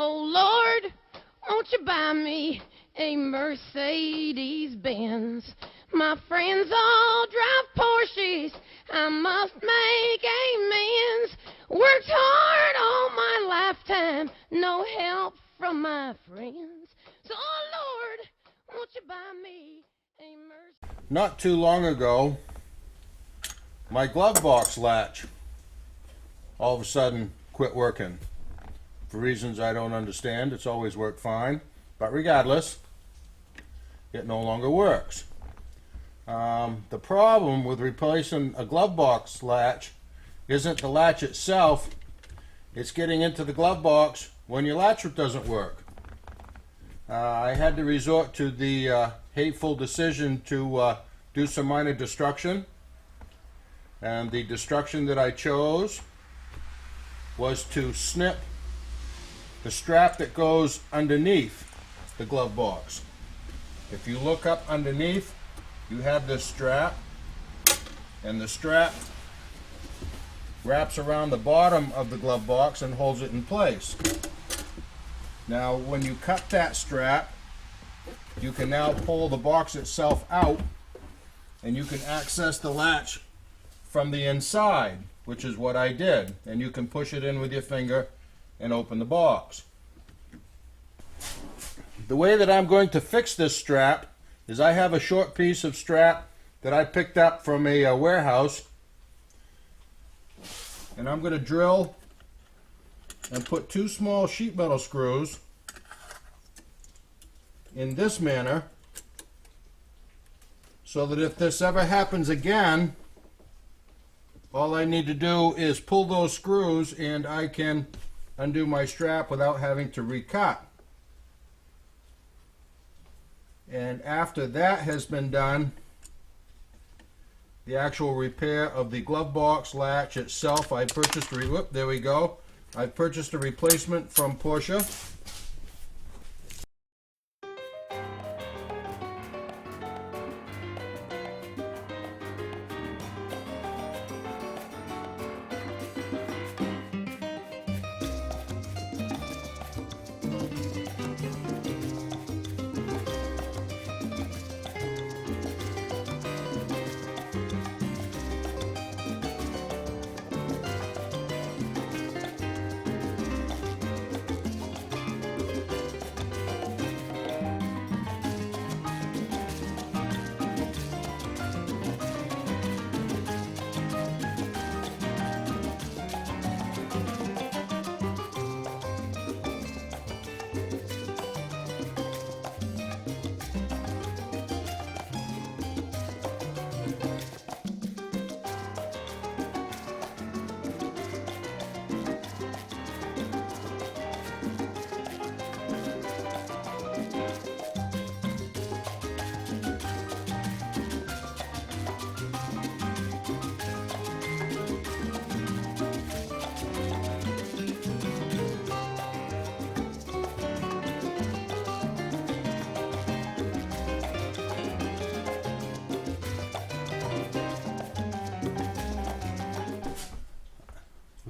Oh Lord, won't you buy me a Mercedes Benz? My friends all drive Porsches, I must make amends. Worked hard all my lifetime, no help from my friends. So oh Lord, won't you buy me a Mercedes? Not too long ago, my glove box latch all of a sudden quit working. For reasons I don't understand. It's always worked fine, but regardless, it no longer works. The problem with replacing a glove box latch isn't the latch itself, it's getting into the glove box when your latch doesn't work. I had to resort to the hateful decision to do some minor destruction, and the destruction that I chose was to snip the strap that goes underneath the glove box. If you look up underneath, you have this strap, and the strap wraps around the bottom of the glove box and holds it in place. Now when you cut that strap, you can now pull the box itself out and you can access the latch from the inside, which is what I did, and you can push it in with your finger and open the box. The way that I'm going to fix this strap is I have a short piece of strap that I picked up from a warehouse, and I'm going to drill and put two small sheet metal screws in this manner so that if this ever happens again, all I need to do is pull those screws and I can undo my strap without having to recut. And after that has been done, the actual repair of the glove box latch itself, I purchased there we go. I purchased a replacement from Porsche.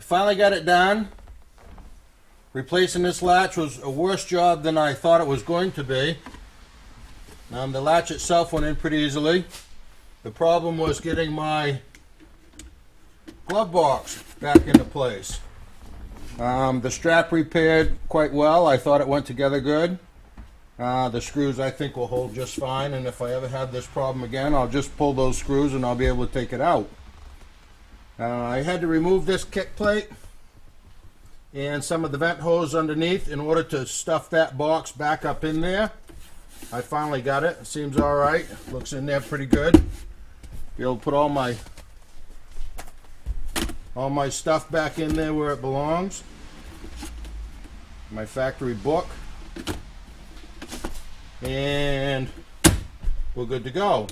Finally got it done. Replacing this latch was a worse job than I thought it was going to be. The latch itself went in pretty easily. The problem was getting my glove box back into place. The strap repaired quite well. I thought it went together good. The screws I think will hold just fine, and if I ever have this problem again, I'll just pull those screws and I'll be able to take it out. I had to remove this kick plate and some of the vent hose underneath in order to stuff that box back up in there. I finally got it. It seems alright. Looks in there pretty good. Be able to put all my stuff back in there where it belongs. My factory book. And we're good to go.